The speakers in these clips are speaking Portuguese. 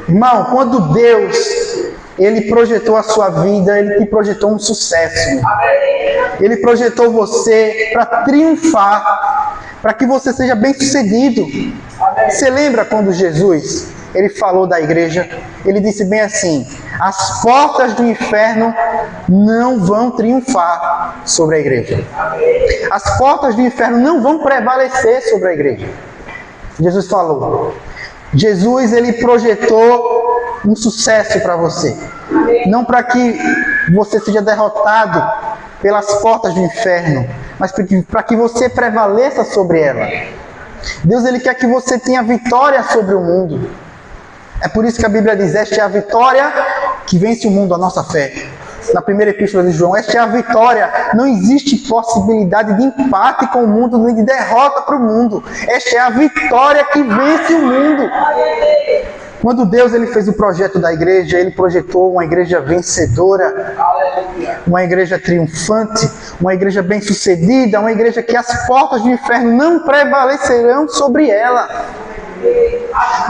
Irmão, quando Deus, Ele projetou a sua vida, Ele te projetou um sucesso. Ele projetou você para triunfar, para que você seja bem sucedido. Você lembra quando Jesus, Ele falou da igreja? Ele disse bem assim: as portas do inferno não vão triunfar sobre a igreja. As portas do inferno não vão prevalecer sobre a igreja. Jesus falou. Jesus, Ele projetou um sucesso para você. Não para que você seja derrotado pelas portas do inferno, mas para que você prevaleça sobre ela. Deus, Ele quer que você tenha vitória sobre o mundo. É por isso que a Bíblia diz: esta é a vitória que vence o mundo, a nossa fé. Na primeira epístola de João, esta é a vitória. Não existe possibilidade de empate com o mundo, nem de derrota para o mundo. Esta é a vitória que vence o mundo. Quando Deus, Ele fez o projeto da igreja, Ele projetou uma igreja vencedora, uma igreja triunfante, uma igreja bem-sucedida, uma igreja que as portas do inferno não prevalecerão sobre ela.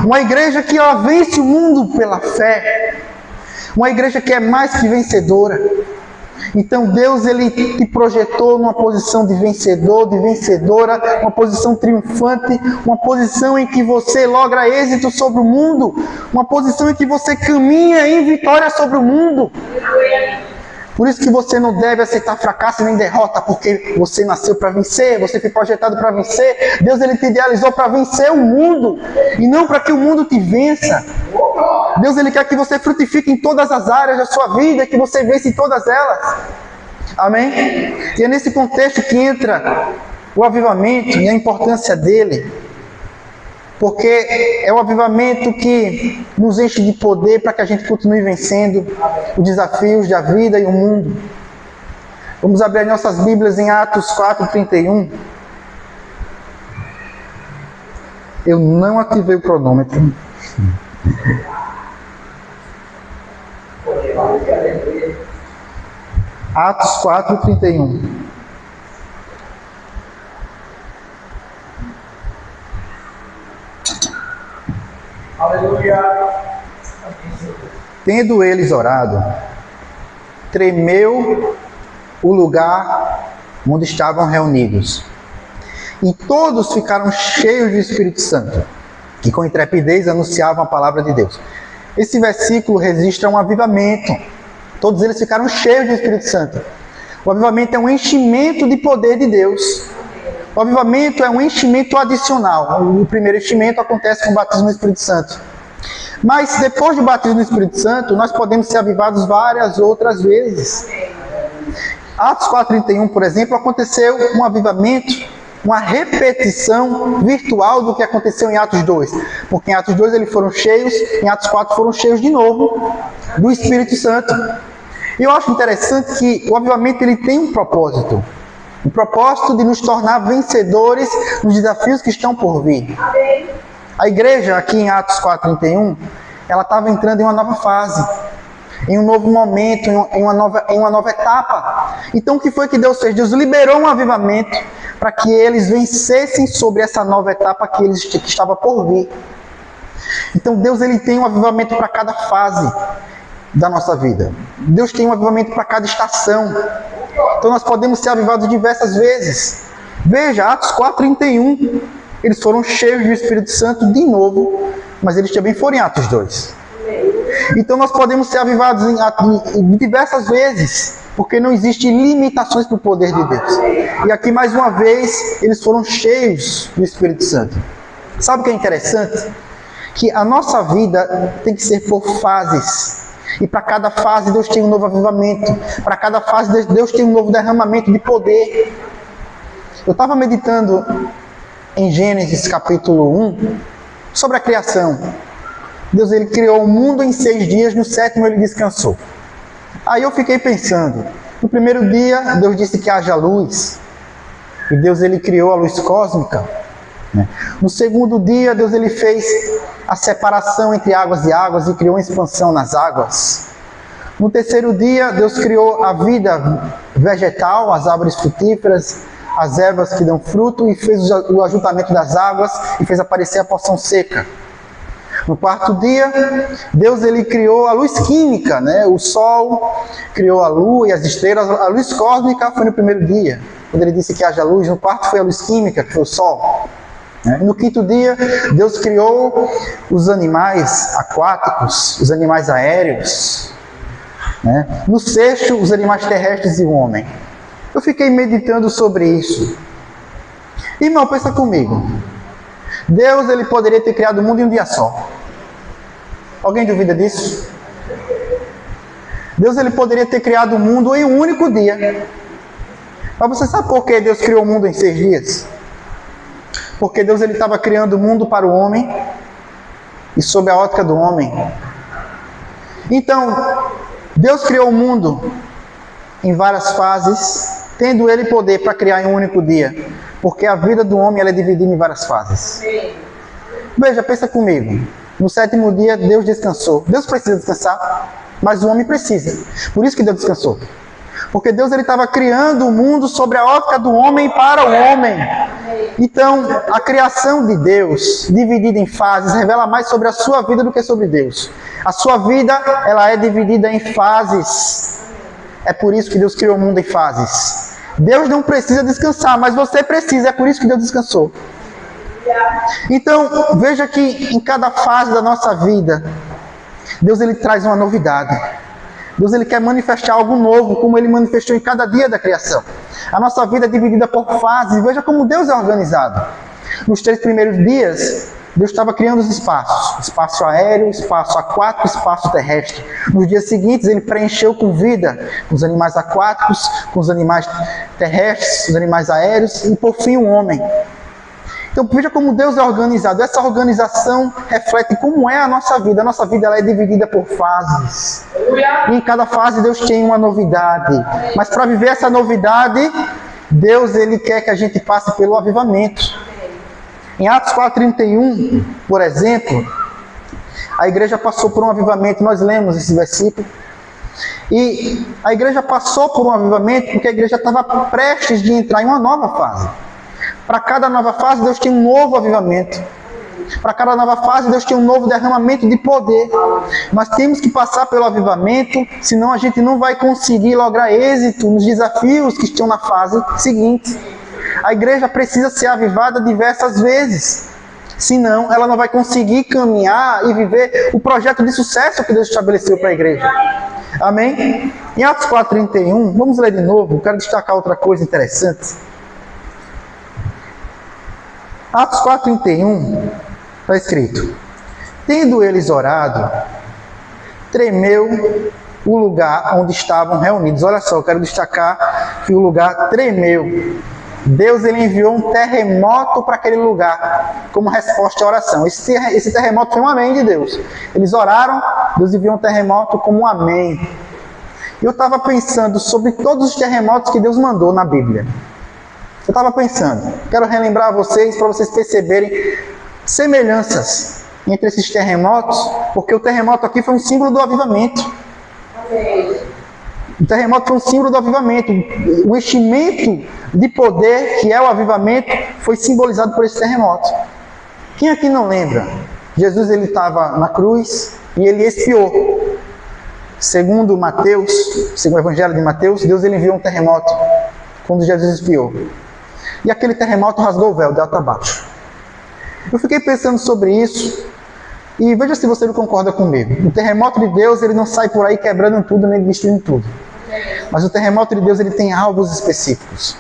Uma igreja que ela vence o mundo pela fé. Uma igreja que é mais que vencedora. Então Deus, Ele te projetou numa posição de vencedor, de vencedora, uma posição triunfante, uma posição em que você logra êxito sobre o mundo, uma posição em que você caminha em vitória sobre o mundo. Por isso que você não deve aceitar fracasso nem derrota, porque você nasceu para vencer, você foi projetado para vencer. Deus, Ele te idealizou para vencer o mundo, e não para que o mundo te vença. Deus, Ele quer que você frutifique em todas as áreas da sua vida, que você vença em todas elas. Amém? E é nesse contexto que entra o avivamento e a importância dele. Porque é o avivamento que nos enche de poder para que a gente continue vencendo os desafios da vida e o mundo. Vamos abrir nossas Bíblias em Atos 4:31. Eu não ativei o cronômetro. Atos 4:31. Aleluia. Tendo eles orado, tremeu o lugar onde estavam reunidos. E todos ficaram cheios do Espírito Santo, que com intrepidez anunciavam a palavra de Deus. Esse versículo registra um avivamento. Todos eles ficaram cheios do Espírito Santo. O avivamento é um enchimento de poder de Deus. O avivamento é um enchimento adicional. O primeiro enchimento acontece com o batismo no Espírito Santo. Mas depois do batismo no Espírito Santo, nós podemos ser avivados várias outras vezes. Atos 4:31, por exemplo, aconteceu um avivamento, uma repetição virtual do que aconteceu em Atos 2. Porque em Atos 2 eles foram cheios, em Atos 4 foram cheios de novo do Espírito Santo. E eu acho interessante que o avivamento ele tem um propósito. O propósito de nos tornar vencedores nos desafios que estão por vir. A igreja aqui em Atos 4:31, ela estava entrando em uma nova fase, em um novo momento, em uma nova etapa. Então o que foi que Deus fez? Deus liberou um avivamento para que eles vencessem sobre essa nova etapa que estava por vir. Então Deus ele tem um avivamento para cada fase da nossa vida. Deus tem um avivamento para cada estação. Então nós podemos ser avivados diversas vezes. Veja, Atos 4:31. Eles foram cheios do Espírito Santo de novo, mas eles também foram em Atos 2. Então nós podemos ser avivados em diversas vezes, porque não existem limitações para o poder de Deus. E aqui mais uma vez, eles foram cheios do Espírito Santo. Sabe o que é interessante? Que a nossa vida tem que ser por fases. E para cada fase Deus tem um novo avivamento. Para cada fase Deus tem um novo derramamento de poder. Eu estava meditando em Gênesis capítulo 1 sobre a criação. Deus ele criou o mundo em 6 dias, no 7º ele descansou. Aí eu fiquei pensando, no primeiro dia Deus disse que haja luz. E Deus ele criou a luz cósmica. No segundo dia Deus ele fez a separação entre águas e águas e criou uma expansão nas águas. No terceiro dia Deus criou a vida vegetal, as árvores frutíferas, as ervas que dão fruto, e fez o ajuntamento das águas e fez aparecer a porção seca. No quarto dia, Deus ele criou a luz química, né? O sol, criou a lua e as estrelas. A luz cósmica foi no primeiro dia, quando ele disse que haja luz. No quarto foi a luz química, que foi o sol. No quinto dia, Deus criou os animais aquáticos, os animais aéreos. No sexto, os animais terrestres e o homem. Eu fiquei meditando sobre isso. Irmão, pensa comigo. Deus ele poderia ter criado o mundo em um dia só. Alguém duvida disso? Deus ele poderia ter criado o mundo em um único dia. Mas você sabe por que Deus criou o mundo em 6 dias? Porque Deus ele estava criando o mundo para o homem e sob a ótica do homem. Então, Deus criou o mundo em várias fases, tendo ele poder para criar em um único dia. Porque a vida do homem ela é dividida em várias fases. Veja, pensa comigo. No 7º dia, Deus descansou. Deus precisa descansar, mas o homem precisa. Por isso que Deus descansou. Porque Deus estava criando o mundo sobre a ótica do homem para o homem. Então, a criação de Deus, dividida em fases, revela mais sobre a sua vida do que sobre Deus. A sua vida, ela é dividida em fases. É por isso que Deus criou o mundo em fases. Deus não precisa descansar, mas você precisa, é por isso que Deus descansou. Então, veja que em cada fase da nossa vida, Deus ele traz uma novidade. Deus ele quer manifestar algo novo, como ele manifestou em cada dia da criação. A nossa vida é dividida por fases, veja como Deus é organizado. Nos 3 primeiros dias, Deus estava criando os espaços. Espaço aéreo, espaço aquático, espaço terrestre. Nos dias seguintes, ele preencheu com vida, com os animais aquáticos, com os animais terrestres, os animais aéreos e, por fim, o homem. Então, veja como Deus é organizado. Essa organização reflete como é a nossa vida. A nossa vida ela é dividida por fases. E em cada fase, Deus tem uma novidade. Mas para viver essa novidade, Deus ele quer que a gente passe pelo avivamento. Em Atos 4:31, por exemplo, a igreja passou por um avivamento. Nós lemos esse versículo. E a igreja passou por um avivamento porque a igreja estava prestes de entrar em uma nova fase. Para cada nova fase, Deus tem um novo avivamento. Para cada nova fase, Deus tem um novo derramamento de poder. Nós temos que passar pelo avivamento, senão a gente não vai conseguir lograr êxito nos desafios que estão na fase seguinte. A igreja precisa ser avivada diversas vezes. Senão, ela não vai conseguir caminhar e viver o projeto de sucesso que Deus estabeleceu para a igreja. Amém? Em Atos 4:31, vamos ler de novo. Quero destacar outra coisa interessante. Atos 4:31, está escrito: tendo eles orado, tremeu o lugar onde estavam reunidos. Olha só, eu quero destacar que o lugar tremeu. Deus ele enviou um terremoto para aquele lugar, como resposta à oração. Esse terremoto foi um amém de Deus. Eles oraram, Deus enviou um terremoto como um amém. E eu estava pensando sobre todos os terremotos que Deus mandou na Bíblia. Eu estava pensando, quero relembrar vocês, para vocês perceberem semelhanças entre esses terremotos, porque o terremoto aqui foi um símbolo do avivamento. O terremoto foi um símbolo do avivamento. O enchimento de poder, que é o avivamento, foi simbolizado por esse terremoto. Quem aqui não lembra? Jesus ele estava na cruz e ele expiou. Segundo Mateus, segundo o Evangelho de Mateus, Deus ele enviou um terremoto quando Jesus expiou. E aquele terremoto rasgou o véu de alto a baixo. Eu fiquei pensando sobre isso. E veja se você não concorda comigo. O terremoto de Deus ele não sai por aí quebrando tudo nem destruindo tudo. Mas o terremoto de Deus ele tem alvos específicos.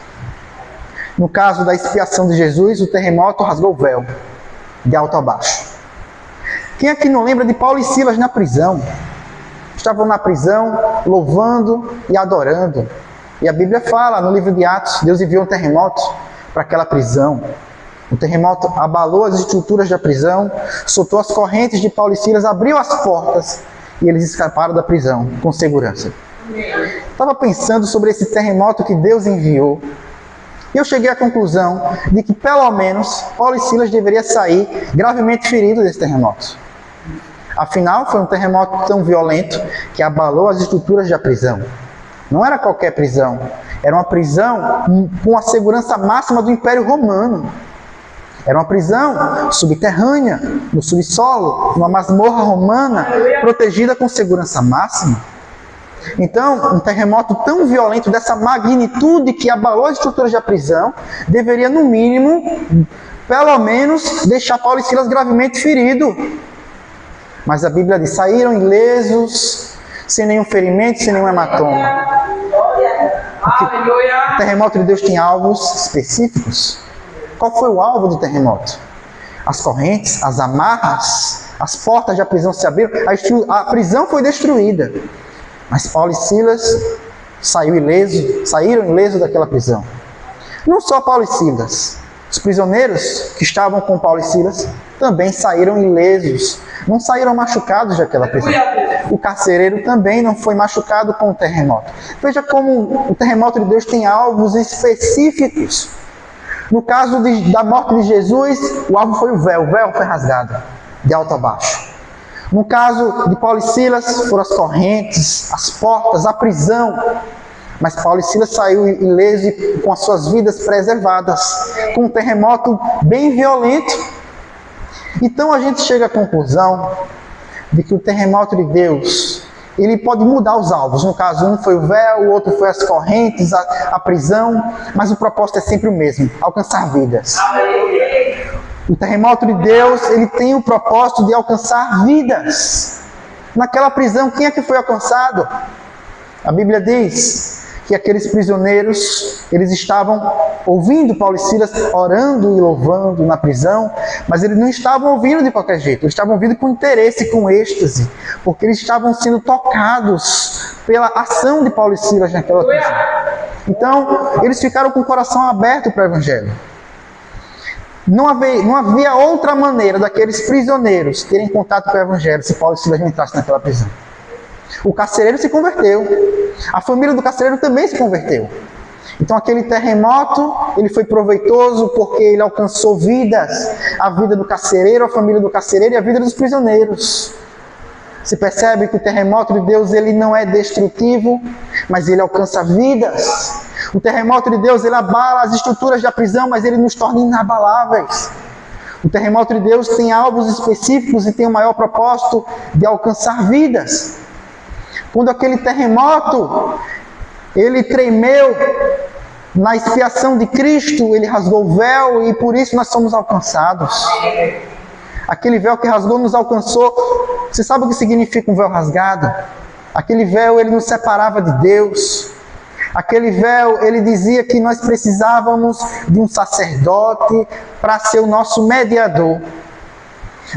No caso da expiação de Jesus, o terremoto rasgou o véu de alto a baixo. Quem aqui não lembra de Paulo e Silas na prisão? Estavam na prisão louvando e adorando. E a Bíblia fala no livro de Atos, Deus enviou um terremoto para aquela prisão. O terremoto abalou as estruturas da prisão, soltou as correntes de Paulo e Silas, abriu as portas e eles escaparam da prisão com segurança. Estava pensando sobre esse terremoto que Deus enviou e eu cheguei à conclusão de que pelo menos Paulo e Silas deveriam sair gravemente feridos desse terremoto. Afinal, foi um terremoto tão violento que abalou as estruturas da prisão. Não era qualquer prisão, era uma prisão com a segurança máxima do Império Romano. Era uma prisão subterrânea, no subsolo, numa masmorra romana, protegida com segurança máxima. Então, um terremoto tão violento, dessa magnitude que abalou as estruturas da prisão, deveria, no mínimo, pelo menos, deixar Paulo e Silas gravemente feridos. Mas a Bíblia diz, saíram ilesos, sem nenhum ferimento, sem nenhum hematoma. O terremoto de Deus tem alvos específicos. Qual foi o alvo do terremoto? As correntes, as amarras, as portas da prisão se abriram, a prisão foi destruída. Mas Paulo e Silas saíram ilesos daquela prisão. Não só Paulo e Silas, os prisioneiros que estavam com Paulo e Silas também saíram ilesos, não saíram machucados daquela prisão. O carcereiro também não foi machucado com o terremoto. Veja como o terremoto de Deus tem alvos específicos. No caso da morte de Jesus, o alvo foi o véu foi rasgado, de alto a baixo. No caso de Paulo e Silas, foram as correntes, as portas, a prisão. Mas Paulo e Silas saiu ileso e com as suas vidas preservadas, com um terremoto bem violento. Então a gente chega à conclusão de que o terremoto de Deus, ele pode mudar os alvos. No caso, um foi o véu, o outro foi as correntes, a prisão, mas o propósito é sempre o mesmo, alcançar vidas. O terremoto de Deus, ele tem o propósito de alcançar vidas. Naquela prisão, quem é que foi alcançado? A Bíblia diz que aqueles prisioneiros, eles estavam ouvindo Paulo e Silas orando e louvando na prisão, mas eles não estavam ouvindo de qualquer jeito, eles estavam ouvindo com interesse, com êxtase, porque eles estavam sendo tocados pela ação de Paulo e Silas naquela prisão. Então, eles ficaram com o coração aberto para o Evangelho. Não havia outra maneira daqueles prisioneiros terem contato com o Evangelho se Paulo e Silas não entrassem naquela prisão. O carcereiro se converteu. A família do carcereiro também se converteu. Então aquele terremoto, ele foi proveitoso porque ele alcançou vidas. A vida do carcereiro, a família do carcereiro e a vida dos prisioneiros. Se percebe que o terremoto de Deus, ele não é destrutivo, mas ele alcança vidas. O terremoto de Deus, ele abala as estruturas da prisão, mas ele nos torna inabaláveis. O terremoto de Deus tem alvos específicos e tem o maior propósito de alcançar vidas. Quando aquele terremoto, ele tremeu na expiação de Cristo, ele rasgou o véu e por isso nós somos alcançados. Aquele véu que rasgou nos alcançou. Você sabe o que significa um véu rasgado? Aquele véu, ele nos separava de Deus. Aquele véu, ele dizia que nós precisávamos de um sacerdote para ser o nosso mediador.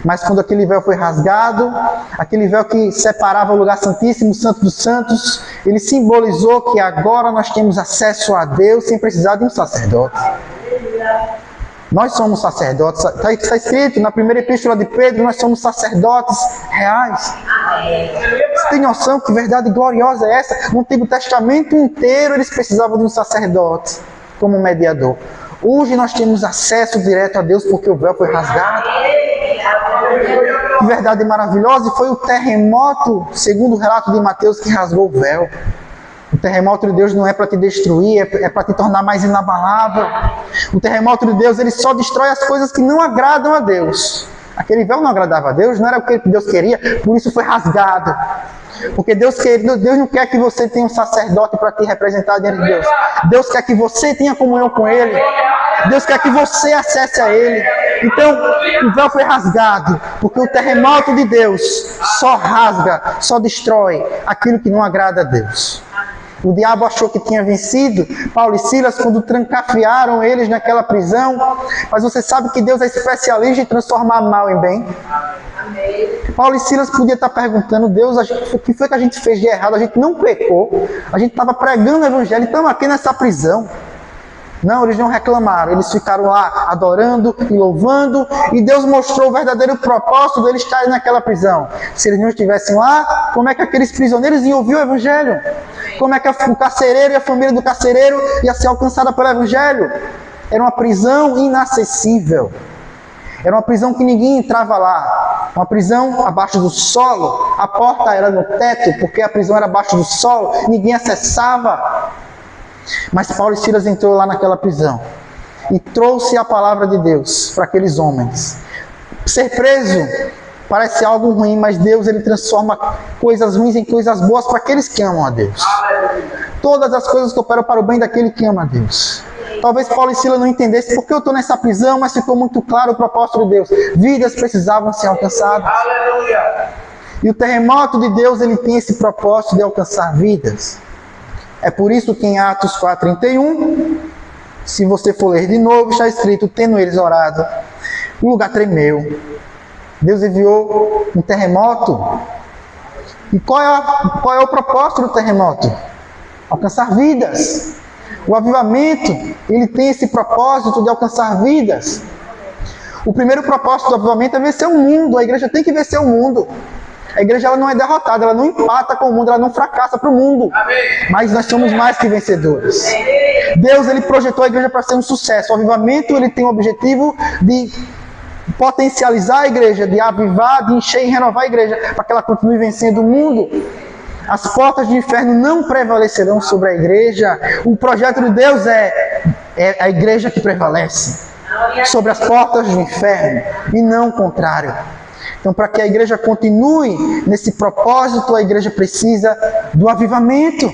Mas quando aquele véu foi rasgado, aquele véu que separava o lugar santíssimo, o santo dos santos, ele simbolizou que agora nós temos acesso a Deus sem precisar de um sacerdote. Nós somos sacerdotes. Está escrito na primeira epístola de Pedro, nós somos sacerdotes reais. Você tem noção que verdade gloriosa é essa? No Antigo Testamento inteiro eles precisavam de um sacerdote como mediador. Hoje nós temos acesso direto a Deus porque o véu foi rasgado. Que verdade maravilhosa! E foi o terremoto, segundo o relato de Mateus, que rasgou o véu. O terremoto de Deus não é para te destruir, é para te tornar mais inabalável. O terremoto de Deus, ele só destrói as coisas que não agradam a Deus. Aquele véu não agradava a Deus, não era o que Deus queria, por isso foi rasgado. Porque Deus não quer que você tenha um sacerdote para te representar diante de Deus. Deus quer que você tenha comunhão com Ele. Deus quer que você acesse a Ele. Então, o véu foi rasgado, porque o terremoto de Deus só rasga, só destrói aquilo que não agrada a Deus. O diabo achou que tinha vencido Paulo e Silas quando trancafiaram eles naquela prisão. Mas você sabe que Deus é especialista em transformar mal em bem. Paulo e Silas podiam estar perguntando: Deus, o que foi que a gente fez de errado? A gente não pecou. A gente estava pregando o evangelho e estamos aqui nessa prisão. Não, eles não reclamaram. Eles ficaram lá adorando e louvando. E Deus mostrou o verdadeiro propósito deles estarem naquela prisão. Se eles não estivessem lá, como é que aqueles prisioneiros iam ouvir o evangelho? Como é que o carcereiro e a família do carcereiro ia ser alcançada pelo evangelho? Era uma prisão inacessível. Era uma prisão que ninguém entrava lá. Uma prisão abaixo do solo. A porta era no teto, porque a prisão era abaixo do solo. Ninguém acessava. Mas Paulo e Silas entrou lá naquela prisão. e trouxe a palavra de Deus para aqueles homens. Ser preso parece algo ruim, mas Deus ele transforma coisas ruins em coisas boas para aqueles que amam a Deus. Todas as coisas cooperam para o bem daquele que ama a Deus. Talvez Paulo e Silas não entendessem porque eu estou nessa prisão, mas ficou muito claro o propósito de Deus. Vidas precisavam ser alcançadas. E o terremoto de Deus ele tem esse propósito de alcançar vidas. É por isso que em Atos 4:31, se você for ler de novo, está escrito, tendo eles orado, o lugar tremeu. Deus enviou um terremoto. E qual é o propósito do terremoto? Alcançar vidas. O avivamento, ele tem esse propósito de alcançar vidas. O primeiro propósito do avivamento é vencer o mundo. A igreja tem que vencer o mundo. A igreja ela não é derrotada, ela não empata com o mundo, ela não fracassa para o mundo. Mas nós somos mais que vencedores. Deus ele projetou a igreja para ser um sucesso. O avivamento ele tem o objetivo de potencializar a igreja, de avivar, de encher e renovar a igreja, para que ela continue vencendo o mundo. As portas do inferno não prevalecerão sobre a igreja. O projeto de Deus é a igreja que prevalece sobre as portas do inferno e não o contrário. Então, para que a igreja continue nesse propósito, a igreja precisa do avivamento.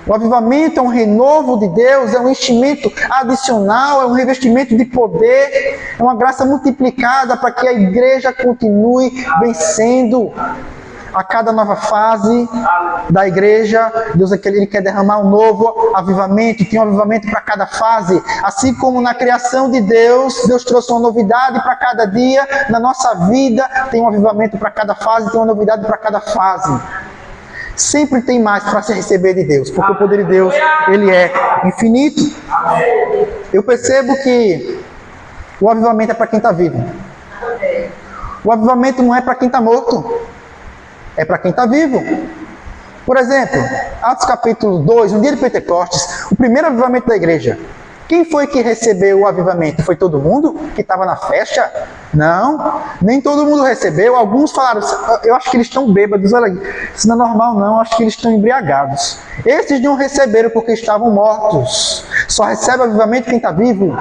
O avivamento é um renovo de Deus, é um enchimento adicional, é um revestimento de poder, é uma graça multiplicada para que a igreja continue vencendo. A cada nova fase da igreja, Deus ele quer derramar um novo avivamento, tem um avivamento para cada fase. Assim como na criação de Deus, Deus trouxe uma novidade para cada dia, na nossa vida tem um avivamento para cada fase, tem uma novidade para cada fase. Sempre tem mais para se receber de Deus, porque o poder de Deus ele é infinito. Eu percebo que o avivamento é para quem está vivo. O avivamento não é para quem está morto. É para quem está vivo. Por exemplo, Atos capítulo 2, no dia de Pentecostes, o primeiro avivamento da igreja. Quem foi que recebeu o avivamento? Foi todo mundo que estava na festa? Não, nem todo mundo recebeu. Alguns falaram, eu acho que eles estão bêbados, olha aí. Isso não é normal não, acho que eles estão embriagados. Esses não receberam porque estavam mortos. Só recebe o avivamento quem está vivo.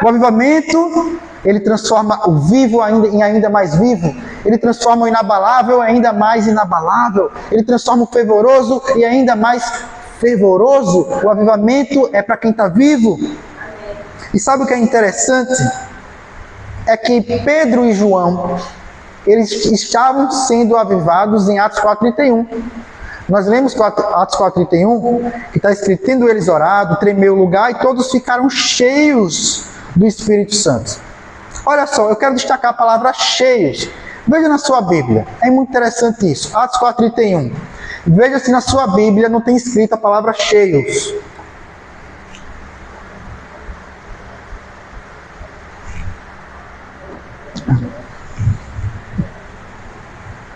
O avivamento, ele transforma o vivo em ainda mais vivo. Ele transforma o inabalável em ainda mais inabalável. Ele transforma o fervoroso em ainda mais fervoroso. O avivamento é para quem está vivo. E sabe o que é interessante? É que Pedro e João, eles estavam sendo avivados em Atos 4:31. Nós lemos Atos 4:31, que está escrito, tendo eles orado, tremeu o lugar e todos ficaram cheios do Espírito Santo. Olha só, eu quero destacar a palavra cheios. Veja na sua Bíblia, é muito interessante isso. Atos 4:31. Veja se na sua Bíblia não tem escrito a palavra cheios.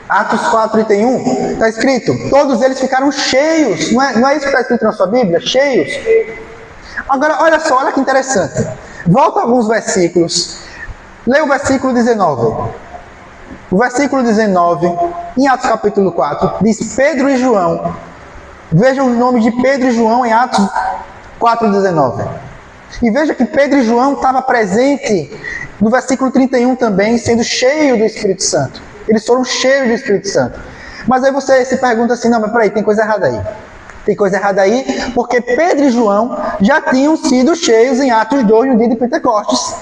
Atos 4:31, está escrito, todos eles ficaram cheios. Não é isso que está escrito na sua Bíblia? Cheios. Agora, olha só, olha que interessante. Volta alguns versículos. Leia o versículo 19. O versículo 19, em Atos capítulo 4, diz Pedro e João. Vejam o nome de Pedro e João em Atos 4:19. E veja que Pedro e João estavam presentes no versículo 31 também, sendo cheios do Espírito Santo. Eles foram cheios do Espírito Santo. Mas aí você se pergunta assim, não, mas peraí, tem coisa errada aí. Tem coisa errada aí, porque Pedro e João já tinham sido cheios em Atos 2, no dia de Pentecostes.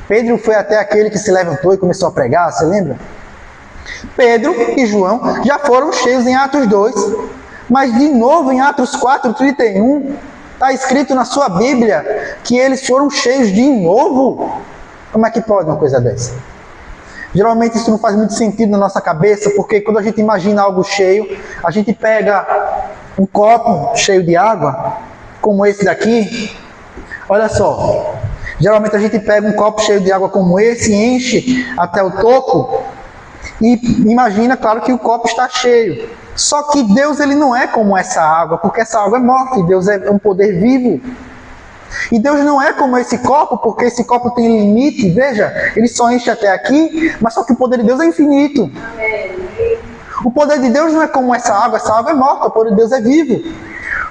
Pedro foi até aquele que se levantou e começou a pregar, você lembra? Pedro e João já foram cheios em Atos 2, mas de novo em Atos 4:31, está escrito na sua Bíblia que eles foram cheios de novo. Como é que pode uma coisa dessa? Geralmente isso não faz muito sentido na nossa cabeça, porque quando a gente imagina algo cheio, a gente pega um copo cheio de água, como esse daqui. Olha só, geralmente a gente pega um copo cheio de água como esse, enche até o topo e imagina, claro, que o copo está cheio. Só que Deus ele não é como essa água, porque essa água é morta e Deus é um poder vivo. E Deus não é como esse copo, porque esse copo tem limite, veja, ele só enche até aqui, mas só que o poder de Deus é infinito. O poder de Deus não é como essa água é morta, o poder de Deus é vivo.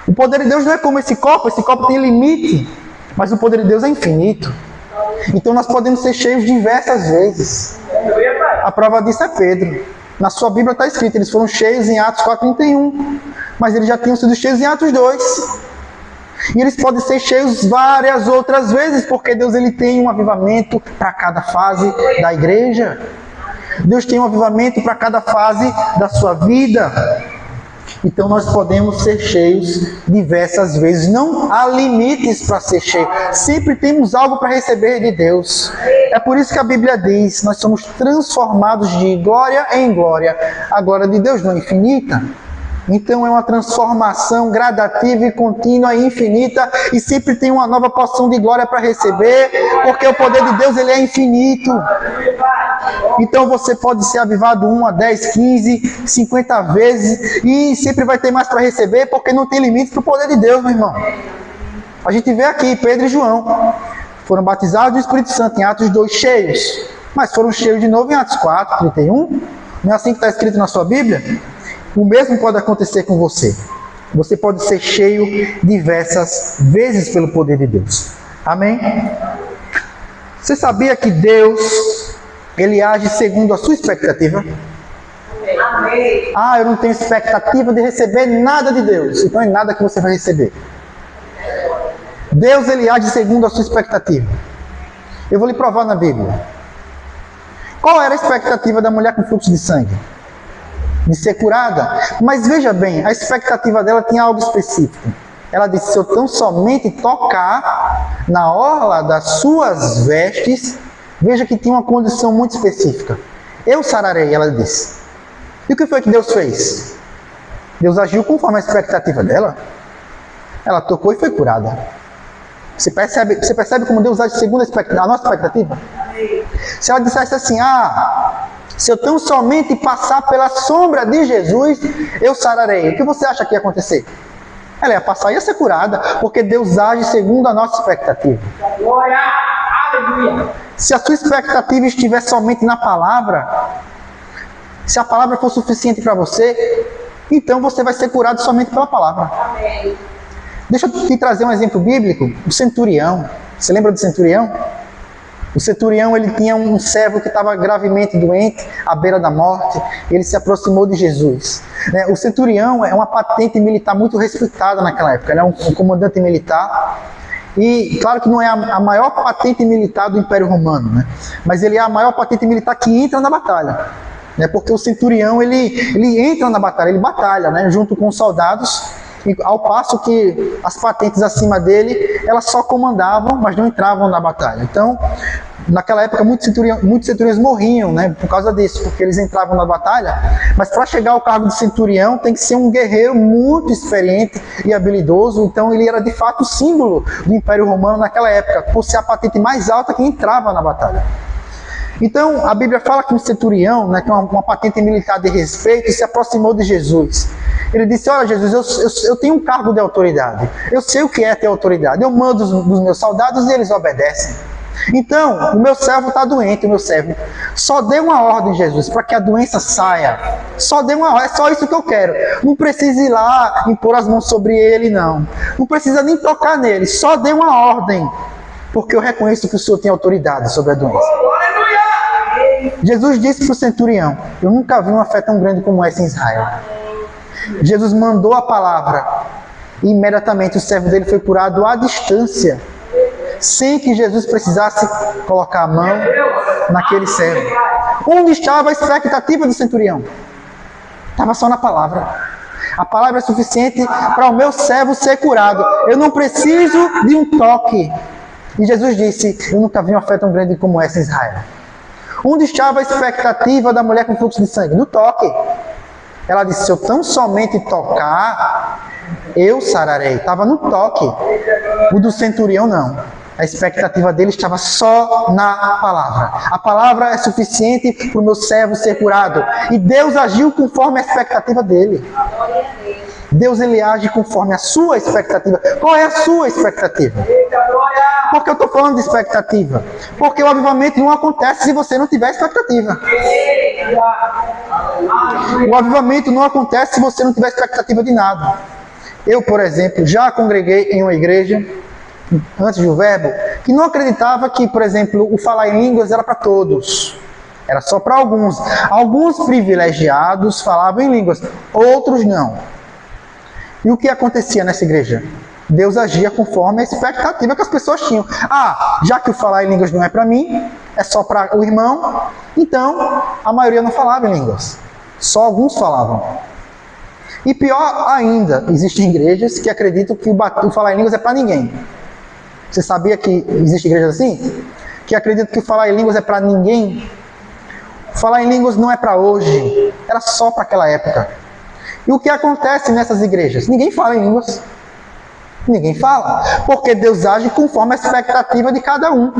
O poder de Deus não é como esse copo tem limite. Mas o poder de Deus é infinito. Então nós podemos ser cheios diversas vezes. A prova disso é Pedro. Na sua Bíblia está escrito, eles foram cheios em Atos 4:31. Mas eles já tinham sido cheios em Atos 2. E eles podem ser cheios várias outras vezes, porque Deus ele tem um avivamento para cada fase da igreja. Deus tem um avivamento para cada fase da sua vida. Então nós podemos ser cheios diversas vezes. Não há limites para ser cheio. Sempre temos algo para receber de Deus. É por isso que a Bíblia diz, nós somos transformados de glória em glória. A glória de Deus não é infinita. Então é uma transformação gradativa e contínua e infinita, e sempre tem uma nova porção de glória para receber, porque o poder de Deus ele é infinito. Então você pode ser avivado 1, 10, 15, 50 vezes, e sempre vai ter mais para receber, porque não tem limites para o poder de Deus, meu irmão. A gente vê aqui, Pedro e João foram batizados do Espírito Santo em Atos 2, cheios, mas foram cheios de novo em Atos 4:31. Não é assim que está escrito na sua Bíblia? O mesmo pode acontecer com você. Você pode ser cheio diversas vezes pelo poder de Deus. Amém? Você sabia que Deus, ele age segundo a sua expectativa? Amém. Ah, eu não tenho expectativa de receber nada de Deus. Então é nada que você vai receber. Deus, ele age segundo a sua expectativa. Eu vou lhe provar na Bíblia. Qual era a expectativa da mulher com fluxo de sangue? De ser curada. Mas veja bem, a expectativa dela tinha algo específico. Ela disse, se eu tão somente tocar na orla das suas vestes, veja que tinha uma condição muito específica. Eu sararei, ela disse. E o que foi que Deus fez? Deus agiu conforme a expectativa dela. Ela tocou e foi curada. Você percebe como Deus age segundo a nossa expectativa? Se ela dissesse assim, se eu tão somente passar pela sombra de Jesus, eu sararei. O que você acha que ia acontecer? Ela ia passar e ia ser curada, porque Deus age segundo a nossa expectativa. Glória! Aleluia! Se a sua expectativa estiver somente na palavra, se a palavra for suficiente para você, então você vai ser curado somente pela palavra. Amém. Deixa eu te trazer um exemplo bíblico. O centurião. Você lembra do centurião? O centurião, ele tinha um servo que estava gravemente doente, à beira da morte. Ele se aproximou de Jesus. O centurião é uma patente militar muito respeitada naquela época. Ele é um comandante militar. E claro que não é a maior patente militar do Império Romano, né? Mas ele é a maior patente militar que entra na batalha. Porque o centurião, ele entra na batalha, ele batalha, né? Junto com os soldados. Ao passo que as patentes acima dele, elas só comandavam, mas não entravam na batalha. Então, naquela época, muitos centuriões morriam, né, por causa disso, porque eles entravam na batalha. Mas para chegar ao cargo de centurião, tem que ser um guerreiro muito experiente e habilidoso. Então, ele era de fato o símbolo do Império Romano naquela época, por ser a patente mais alta que entrava na batalha. Então, a Bíblia fala que um centurião, né, que é uma patente militar de respeito, se aproximou de Jesus. Ele disse, olha Jesus, eu tenho um cargo de autoridade. Eu sei o que é ter autoridade. Eu mando os meus soldados e eles obedecem. Então, o meu servo está doente, o meu servo. Só dê uma ordem, Jesus, para que a doença saia. Só dê uma ordem, é só isso que eu quero. Não precisa ir lá, impor as mãos sobre ele, não. Não precisa nem tocar nele, só dê uma ordem. Porque eu reconheço que o Senhor tem autoridade sobre a doença. Jesus disse para o centurião, eu nunca vi uma fé tão grande como essa em Israel. Jesus mandou a palavra e imediatamente o servo dele foi curado à distância, sem que Jesus precisasse colocar a mão naquele servo. Onde estava a expectativa do centurião? Estava só na palavra. A palavra é suficiente para o meu servo ser curado. Eu não preciso de um toque. E Jesus disse, eu nunca vi uma fé tão grande como essa em Israel. Onde estava a expectativa da mulher com fluxo de sangue? No toque. Ela disse, se eu tão somente tocar, eu sararei. Estava no toque. O do centurião não. A expectativa dele estava só na palavra. A palavra é suficiente para o meu servo ser curado. E Deus agiu conforme a expectativa dele. Deus, ele age conforme a sua expectativa. Qual é a sua expectativa? Por que eu estou falando de expectativa? Porque o avivamento não acontece se você não tiver expectativa. O avivamento não acontece se você não tiver expectativa de nada. Eu, por exemplo, já congreguei em uma igreja antes do verbo, que não acreditava que, por exemplo, o falar em línguas era para todos. Era só para alguns. Alguns privilegiados falavam em línguas, outros não. E o que acontecia nessa igreja? Deus agia conforme a expectativa que as pessoas tinham. Já que o falar em línguas não é para mim, é só para o irmão, então a maioria não falava em línguas. Só alguns falavam. E pior ainda, existem igrejas que acreditam que o falar em línguas é para ninguém. Você sabia que existem igrejas assim? Que acreditam que o falar em línguas é para ninguém? Falar em línguas não é para hoje, era só para aquela época. E o que acontece nessas igrejas? Ninguém fala em línguas. Ninguém fala, porque Deus age conforme a expectativa de cada um.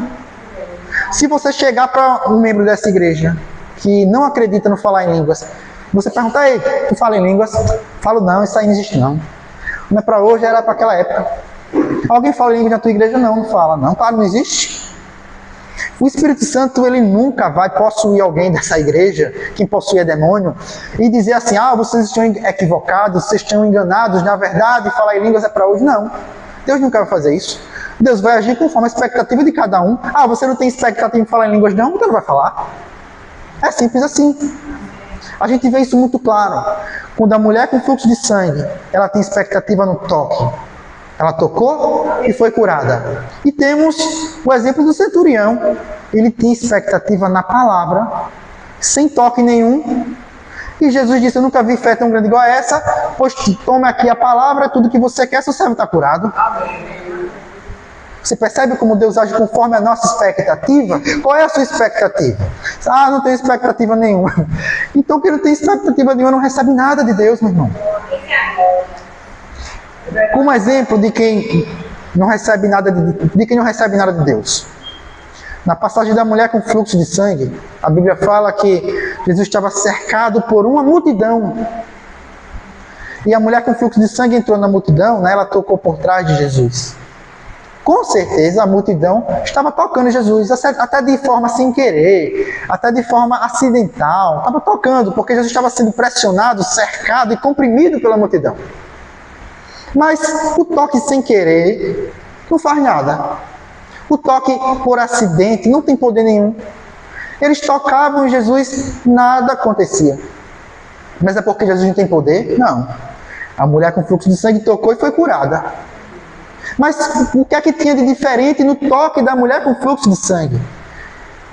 Se você chegar para um membro dessa igreja que não acredita no falar em línguas, você pergunta, ei, tu fala em línguas? Falo, não, isso aí não existe não. Não é para hoje, era para aquela época. Alguém fala em línguas na tua igreja? Não, não fala. Não, claro, não existe. O Espírito Santo, ele nunca vai possuir alguém dessa igreja, quem possui é demônio, e dizer assim, vocês estão equivocados, vocês estão enganados, na verdade, falar em línguas é para hoje. Não. Deus nunca vai fazer isso. Deus vai agir conforme a expectativa de cada um. Você não tem expectativa em falar em línguas não? Então não vai falar. É simples assim. A gente vê isso muito claro. Quando a mulher com fluxo de sangue, ela tem expectativa no toque. Ela tocou e foi curada. E temos o exemplo do centurião. Ele tinha expectativa na palavra, sem toque nenhum. E Jesus disse, eu nunca vi fé tão grande igual a essa, pois tome aqui a palavra, tudo que você quer, seu servo está curado. Você percebe como Deus age conforme a nossa expectativa? Qual é a sua expectativa? Não tenho expectativa nenhuma. Então, quem não tem expectativa nenhuma não recebe nada de Deus, meu irmão. Como exemplo de quem não recebe nada de Deus. Na passagem da mulher com fluxo de sangue, a Bíblia fala que Jesus estava cercado por uma multidão. E a mulher com fluxo de sangue entrou na multidão, ela tocou por trás de Jesus. Com certeza a multidão estava tocando Jesus, até de forma sem querer, até de forma acidental. Estava tocando, porque Jesus estava sendo pressionado, cercado e comprimido pela multidão. Mas o toque sem querer não faz nada. O toque por acidente não tem poder nenhum. Eles tocavam em Jesus, nada acontecia. Mas é porque Jesus não tem poder? Não. A mulher com fluxo de sangue tocou e foi curada. Mas o que é que tinha de diferente no toque da mulher com fluxo de sangue?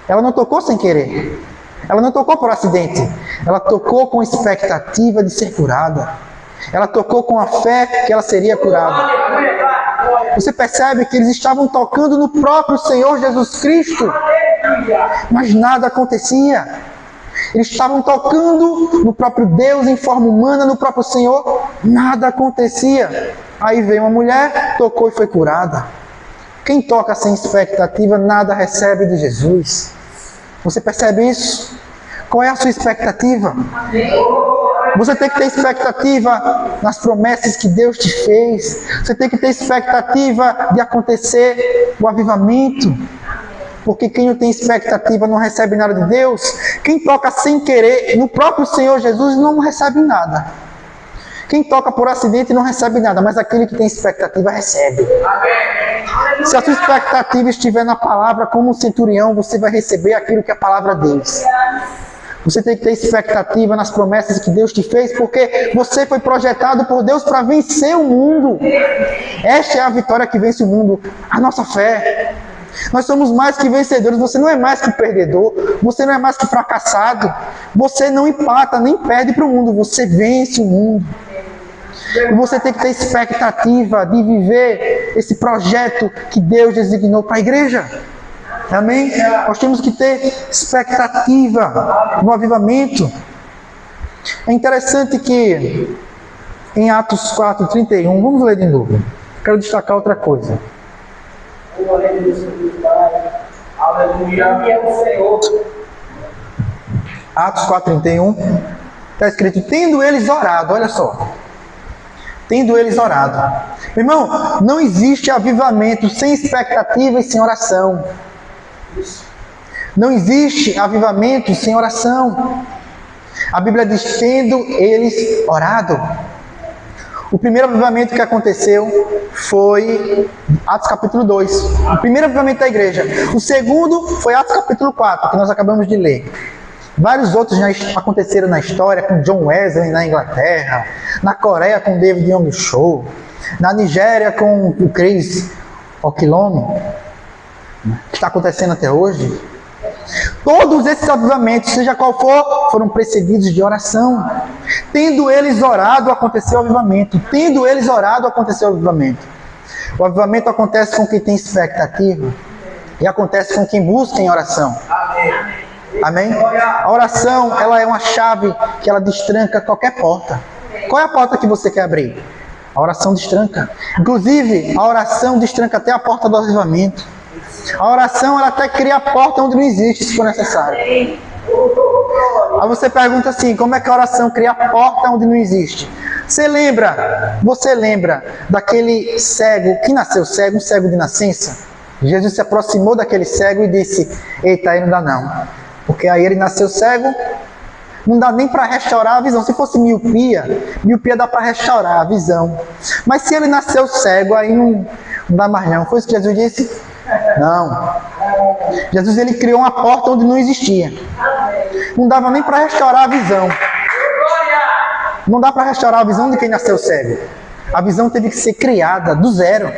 Ela não tocou sem querer. Ela não tocou por acidente. Ela tocou com expectativa de ser curada. Ela tocou com a fé que ela seria curada. Você percebe que eles estavam tocando no próprio Senhor Jesus Cristo, mas nada acontecia. Eles estavam tocando no próprio Deus em forma humana, no próprio Senhor, nada acontecia. Aí veio uma mulher, tocou e foi curada. Quem toca sem expectativa, nada recebe de Jesus. Você percebe isso? Qual é a sua expectativa? Você tem que ter expectativa nas promessas que Deus te fez. Você tem que ter expectativa de acontecer o avivamento. Porque quem não tem expectativa não recebe nada de Deus. Quem toca sem querer no próprio Senhor Jesus não recebe nada. Quem toca por acidente não recebe nada, mas aquele que tem expectativa recebe. Se a sua expectativa estiver na palavra, como um centurião, você vai receber aquilo que a palavra diz. Você tem que ter expectativa nas promessas que Deus te fez, porque você foi projetado por Deus para vencer o mundo. Esta é a vitória que vence o mundo, a nossa fé. Nós somos mais que vencedores, você não é mais que perdedor, você não é mais que fracassado, você não empata nem perde para o mundo, você vence o mundo. E você tem que ter expectativa de viver esse projeto que Deus designou para a igreja. Amém? Nós temos que ter expectativa no avivamento. É interessante que em Atos 4:31, vamos ler de novo. Quero destacar outra coisa. Atos 4:31 está escrito: tendo eles orado, olha só. Tendo eles orado. Irmão, não existe avivamento sem expectativa e sem oração. Não existe avivamento sem oração. A Bíblia diz: tendo eles orado. O primeiro avivamento que aconteceu foi Atos capítulo 2. O primeiro avivamento da igreja. O segundo foi Atos capítulo 4, que nós acabamos de ler. Vários outros já aconteceram na história, com John Wesley na Inglaterra, na Coreia com David Young Cho, na Nigéria com o Chris Okilomi, que está acontecendo até hoje. Todos esses avivamentos, seja qual for, foram precedidos de oração. Tendo eles orado, aconteceu o avivamento. Tendo eles orado, aconteceu o avivamento. O avivamento acontece com quem tem expectativa e acontece com quem busca em oração. Amém? A oração, ela é uma chave que ela destranca qualquer porta. Qual é a porta que você quer abrir? A oração destranca. Inclusive, a oração destranca até a porta do avivamento. A oração, ela até cria a porta onde não existe, se for necessário. Aí você pergunta assim, como é que a oração cria a porta onde não existe? Você lembra daquele cego, que nasceu cego, um cego de nascença? Jesus se aproximou daquele cego e disse, eita, aí não dá não. Porque aí ele nasceu cego, não dá nem para restaurar a visão. Se fosse miopia dá para restaurar a visão. Mas se ele nasceu cego, aí não dá mais não. Foi isso que Jesus disse? Não. Jesus, ele criou uma porta onde não existia. Não dava nem para restaurar a visão. Não dá para restaurar a visão de quem nasceu cego. A visão teve que ser criada do zero.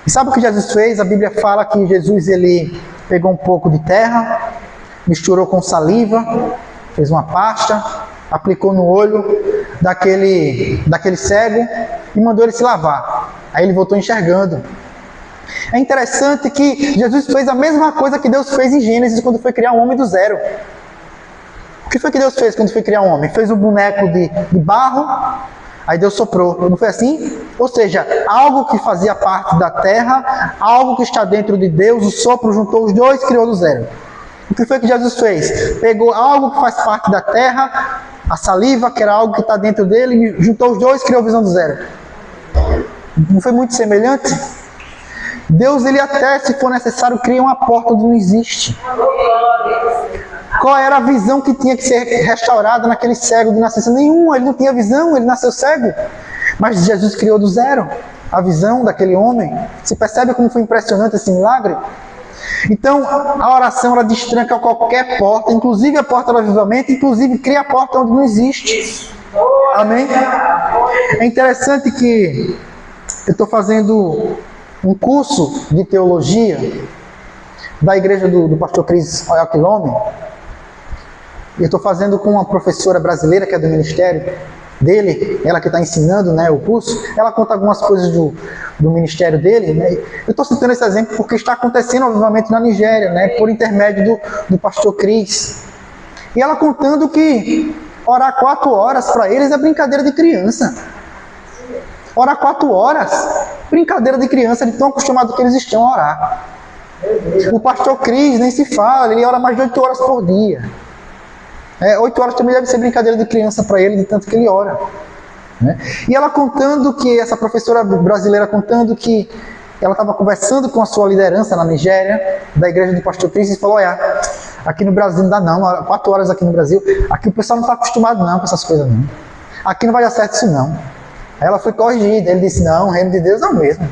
E sabe o que Jesus fez? A Bíblia fala que Jesus, ele pegou um pouco de terra, misturou com saliva, fez uma pasta, aplicou no olho daquele cego e mandou ele se lavar. Aí ele voltou enxergando. É interessante que Jesus fez a mesma coisa que Deus fez em Gênesis quando foi criar o homem do zero. O que foi que Deus fez quando foi criar o homem? Fez um boneco de barro, aí Deus soprou. Não foi assim? Ou seja, algo que fazia parte da terra, algo que está dentro de Deus, o sopro juntou os dois e criou do zero. O que foi que Jesus fez? Pegou algo que faz parte da terra, a saliva, que era algo que está dentro dele, juntou os dois e criou a visão do zero. Não foi muito semelhante? Deus, ele até, se for necessário, cria uma porta onde não existe. Qual era a visão que tinha que ser restaurada naquele cego de nascença? Nenhuma, ele não tinha visão, ele nasceu cego. Mas Jesus criou do zero a visão daquele homem. Você percebe como foi impressionante esse milagre? Então, a oração, ela destranca qualquer porta, inclusive a porta do avivamento, inclusive cria a porta onde não existe. Amém? É interessante que eu estou fazendo um curso de teologia da igreja do pastor Chris Okilomi. E eu estou fazendo com uma professora brasileira que é do ministério dele, ela que está ensinando, né, o curso. Ela conta algumas coisas do ministério dele, né? Eu estou citando esse exemplo porque está acontecendo um avivamento na Nigéria, né, por intermédio do pastor Chris. E ela contando que orar 4 horas para eles é brincadeira de criança. Orar 4 horas, brincadeira de criança, de tão acostumado que eles estão a orar. O pastor Chris nem se fala, ele ora mais de 8 horas por dia. 8 horas também deve ser brincadeira de criança para ele, de tanto que ele ora. Né? E ela contando que, essa professora brasileira contando que ela estava conversando com a sua liderança na Nigéria, da igreja do pastor Chris, e falou, olha, aqui no Brasil não dá não, 4 horas aqui no Brasil, aqui o pessoal não está acostumado não com essas coisas não. Aqui não vai dar certo isso não. Aí ela foi corrigida, ele disse, não, o reino de Deus é o mesmo.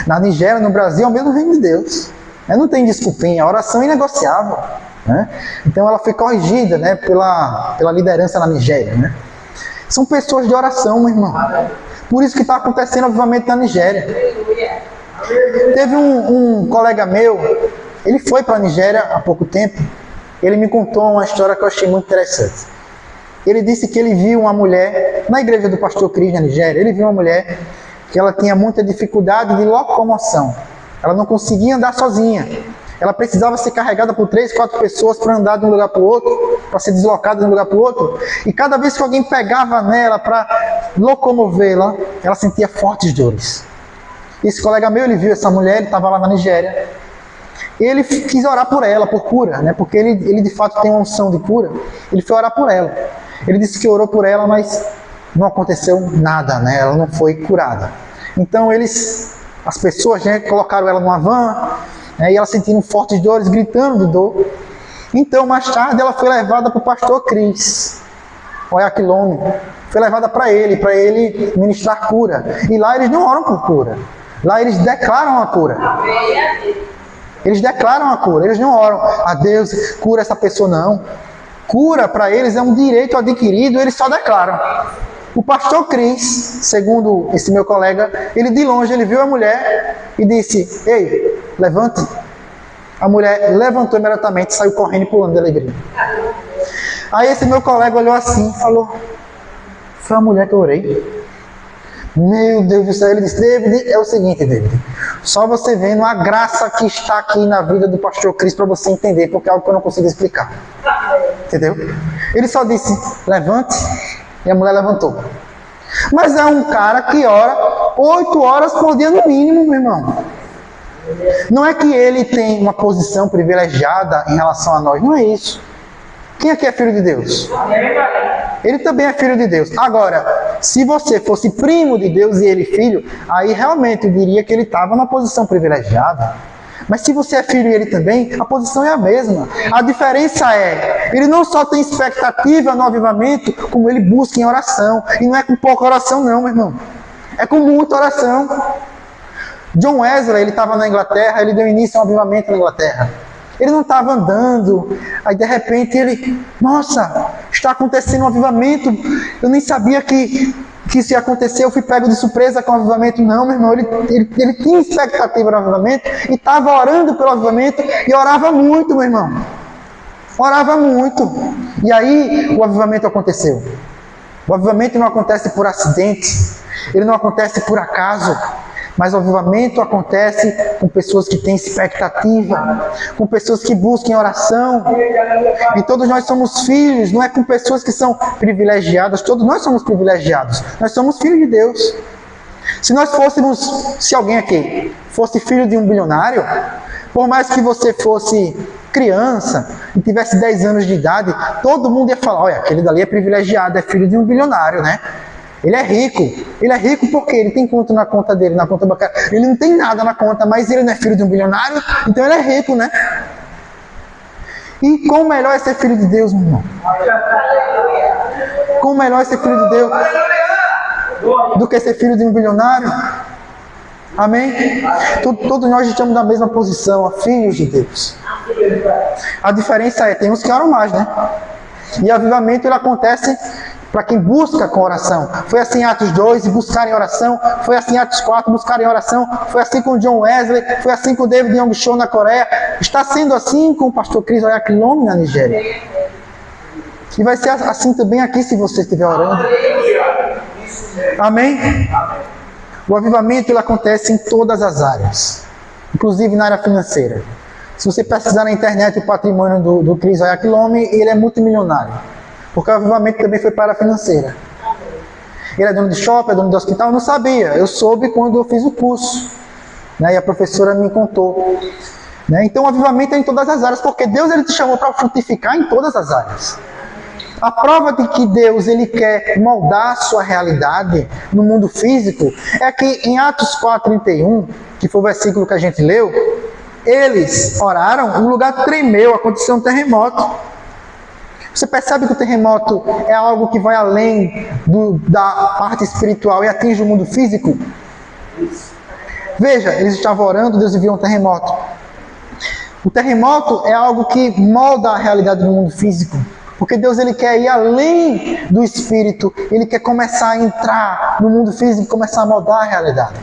Na Nigéria, no Brasil, é o mesmo reino de Deus. Não tem desculpinha, a oração é inegociável. Né? Então ela foi corrigida, né, pela liderança na Nigéria. Né? São pessoas de oração, meu irmão. Por isso que está acontecendo o avivamento na Nigéria. Teve um colega meu, ele foi para a Nigéria há pouco tempo. Ele me contou uma história que eu achei muito interessante. Ele disse que ele viu uma mulher, na igreja do pastor Chris na Nigéria, ele viu uma mulher que ela tinha muita dificuldade de locomoção. Ela não conseguia andar sozinha. Ela precisava ser carregada por 3, 4 pessoas para andar de um lugar para o outro, para ser deslocada de um lugar para o outro. E cada vez que alguém pegava nela para locomovê-la, ela sentia fortes dores. Esse colega meu, ele viu essa mulher, ele estava lá na Nigéria. Ele quis orar por ela, por cura, né? Porque ele de fato tem uma unção de cura. Ele foi orar por ela. Ele disse que orou por ela, mas não aconteceu nada, né? Ela não foi curada. Então as pessoas, né, colocaram ela numa van, né, e ela sentindo fortes dores, gritando de dor. Então, mais tarde, ela foi levada para o pastor Chris Okilomi. foi levada para ele ministrar cura. E lá eles não oram por cura. Lá eles declaram a cura. Eles declaram a cura. Eles não oram a Deus, cura essa pessoa, não. Cura para eles é um direito adquirido, eles só declaram. O pastor Cris, segundo esse meu colega, ele de longe, ele viu a mulher e disse: ei, levante. A mulher levantou imediatamente, saiu correndo e pulando de alegria. Aí esse meu colega olhou assim e falou: foi a mulher que eu orei. Meu Deus do céu. Ele disse: David, é o seguinte, David, só você vendo a graça que está aqui na vida do pastor Cris para você entender, porque é algo que eu não consigo explicar. Entendeu? Ele só disse: levante, e a mulher levantou. Mas é um cara que ora 8 horas por dia no mínimo, meu irmão. Não é que ele tem uma posição privilegiada em relação a nós, não é isso. Quem aqui é filho de Deus? Ele também é filho de Deus. Agora, se você fosse primo de Deus e ele filho, aí realmente eu diria que ele estava numa posição privilegiada. Mas se você é filho e ele também, a posição é a mesma. A diferença é, ele não só tem expectativa no avivamento, como ele busca em oração. E não é com pouca oração não, meu irmão. É com muita oração. John Wesley, ele estava na Inglaterra, ele deu início a um avivamento na Inglaterra. Ele não estava andando, aí de repente ele, nossa, está acontecendo um avivamento, eu nem sabia que isso ia acontecer, eu fui pego de surpresa com o avivamento. Não, meu irmão, ele tinha expectativa no avivamento, e estava orando pelo avivamento, e orava muito, meu irmão. Orava muito. E aí o avivamento aconteceu. O avivamento não acontece por acidente, ele não acontece por acaso. Mas o avivamento acontece com pessoas que têm expectativa, com pessoas que buscam oração. E todos nós somos filhos, não é com pessoas que são privilegiadas. Todos nós somos privilegiados. Nós somos filhos de Deus. Se alguém aqui fosse filho de um bilionário, por mais que você fosse criança e tivesse 10 anos de idade, todo mundo ia falar: olha, aquele dali é privilegiado, é filho de um bilionário, né? Ele é rico. Ele é rico porque ele tem quanto na conta dele, na conta bancária? Ele não tem nada na conta, mas ele não é filho de um bilionário, então ele é rico, né? E quão melhor é ser filho de Deus, meu irmão? Quão melhor é ser filho de Deus do que ser filho de um bilionário? Amém? Todos nós estamos na mesma posição, filhos de Deus. A diferença é, tem uns que oram mais, né? E o avivamento ele acontece para quem busca com oração. Foi assim em Atos 2, buscar em oração. Foi assim em Atos 4, buscar em oração. Foi assim com John Wesley. Foi assim com David Young Cho na Coreia. Está sendo assim com o pastor Chris Oyakhilome na Nigéria. E vai ser assim também aqui se você estiver orando. Amém? O avivamento ele acontece em todas as áreas, inclusive na área financeira. Se você pesquisar na internet o patrimônio do Chris Oyakhilome, ele é multimilionário. Porque o avivamento também foi para a área financeira. Ele é dono de shopping, é dono de hospital, eu não sabia. Eu soube quando eu fiz o curso, né? E a professora me contou. Né? Então o avivamento é em todas as áreas, porque Deus ele te chamou para frutificar em todas as áreas. A prova de que Deus ele quer moldar a sua realidade no mundo físico é que em Atos 4:31, que foi o versículo que a gente leu, eles oraram, o lugar tremeu, aconteceu um terremoto. Você percebe que o terremoto é algo que vai além da parte espiritual e atinge o mundo físico? Veja, eles estavam orando, Deus enviou um terremoto. O terremoto é algo que molda a realidade do mundo físico. Porque Deus ele quer ir além do espírito, ele quer começar a entrar no mundo físico, começar a moldar a realidade.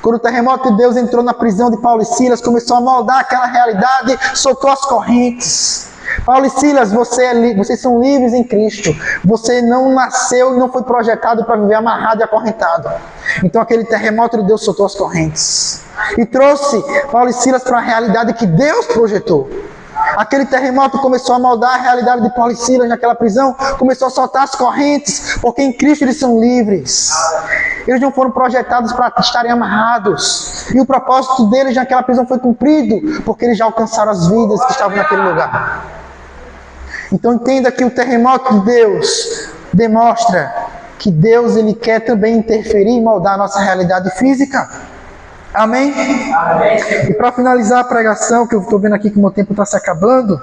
Quando o terremoto de Deus entrou na prisão de Paulo e Silas, começou a moldar aquela realidade, soltou as correntes. Paulo e Silas, vocês são livres em Cristo. Você não nasceu e não foi projetado para viver amarrado e acorrentado. Então aquele terremoto de Deus soltou as correntes. E trouxe Paulo e Silas para a realidade que Deus projetou. Aquele terremoto começou a moldar a realidade de Paulo e Silas naquela prisão. Começou a soltar as correntes, porque em Cristo eles são livres. Eles não foram projetados para estarem amarrados. E o propósito deles naquela prisão foi cumprido, porque eles já alcançaram as vidas que estavam naquele lugar. Então entenda que o terremoto de Deus demonstra que Deus ele quer também interferir e moldar a nossa realidade física. Amém? Amém. E para finalizar a pregação, que eu estou vendo aqui que o meu tempo está se acabando,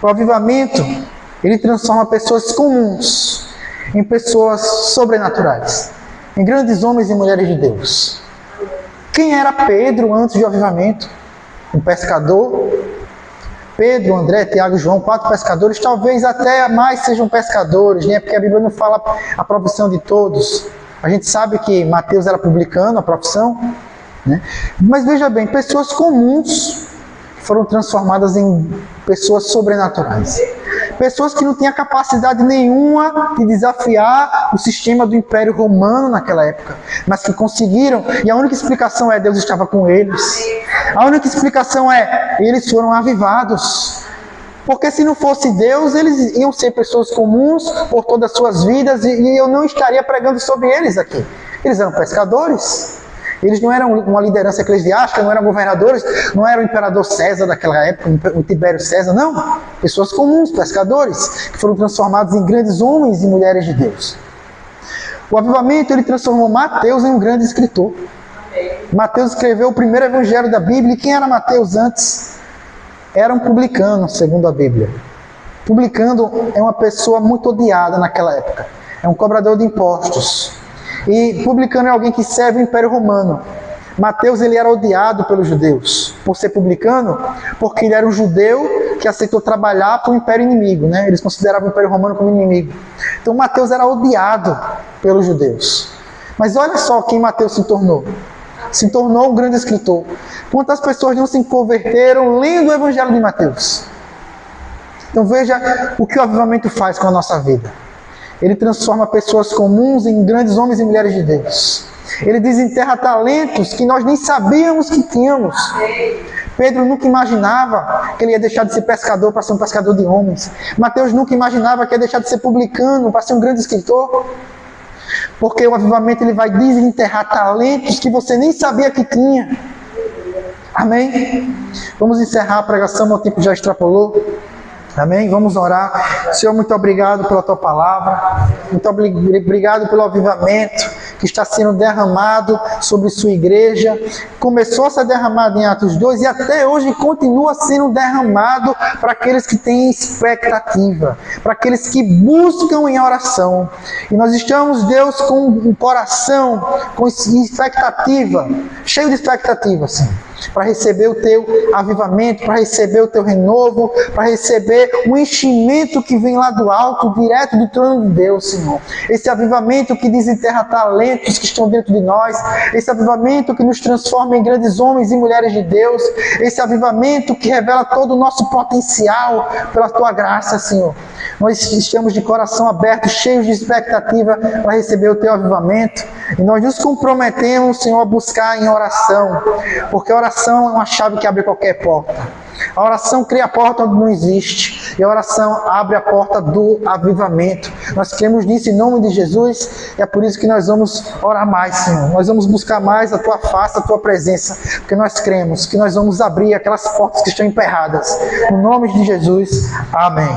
o avivamento, ele transforma pessoas comuns em pessoas sobrenaturais, em grandes homens e mulheres de Deus. Quem era Pedro antes do avivamento? Um pescador. Pedro, André, Tiago e João, 4 pescadores, talvez até mais sejam pescadores, né? Porque a Bíblia não fala a profissão de todos. A gente sabe que Mateus era publicano, a profissão, né? Mas veja bem, pessoas comuns foram transformadas em pessoas sobrenaturais. Pessoas que não tinham capacidade nenhuma de desafiar o sistema do Império Romano naquela época, mas que conseguiram, e a única explicação é Deus estava com eles. A única explicação é, eles foram avivados. Porque se não fosse Deus, eles iam ser pessoas comuns por todas as suas vidas, e eu não estaria pregando sobre eles aqui. Eles eram pescadores. Eles não eram uma liderança eclesiástica, não eram governadores, não era o imperador César daquela época, o Tibério César, não. Pessoas comuns, pescadores, que foram transformados em grandes homens e mulheres de Deus. O avivamento, ele transformou Mateus em um grande escritor. Mateus escreveu o primeiro evangelho da Bíblia. E quem era Mateus antes? Era um publicano, segundo a Bíblia. Publicano é uma pessoa muito odiada naquela época. É um cobrador de impostos. E publicano é alguém que serve o Império Romano. Mateus, ele era odiado pelos judeus por ser publicano, porque ele era um judeu que aceitou trabalhar para o Império inimigo, né? Eles consideravam o Império Romano como inimigo. Então Mateus era odiado pelos judeus. Mas olha só quem Mateus se tornou. Se tornou um grande escritor. Quantas pessoas não se converteram lendo o Evangelho de Mateus? Então veja o que o avivamento faz com a nossa vida. Ele transforma pessoas comuns em grandes homens e mulheres de Deus. Ele desenterra talentos que nós nem sabíamos que tínhamos. Pedro nunca imaginava que ele ia deixar de ser pescador para ser um pescador de homens. Mateus nunca imaginava que ia deixar de ser publicano para ser um grande escritor. Porque o avivamento, ele vai desenterrar talentos que você nem sabia que tinha. Amém? Vamos encerrar a pregação, meu tempo já extrapolou. Amém? Vamos orar. Senhor, muito obrigado pela Tua palavra. Muito obrigado pelo avivamento que está sendo derramado sobre Sua igreja. Começou a ser derramado em Atos 2 e até hoje continua sendo derramado para aqueles que têm expectativa, para aqueles que buscam em oração. E nós estamos, Deus, com um coração, com expectativa, cheio de expectativa, Senhor, para receber o Teu avivamento, para receber o Teu renovo, para receber o enchimento que vem lá do alto, direto do trono de Deus, Senhor. Esse avivamento que desenterra talentos que estão dentro de nós, esse avivamento que nos transforma em grandes homens e mulheres de Deus, esse avivamento que revela todo o nosso potencial pela Tua graça, Senhor. Nós estamos de coração aberto, cheios de expectativa para receber o Teu avivamento, e nós nos comprometemos, Senhor, a buscar em oração, porque a oração é uma chave que abre qualquer porta. A oração cria a porta onde não existe, e a oração abre a porta do avivamento. Nós cremos nisso em nome de Jesus, e é por isso que nós vamos orar mais, Senhor. Nós vamos buscar mais a Tua face, a Tua presença, porque nós cremos que nós vamos abrir aquelas portas que estão emperradas. No nome de Jesus, amém.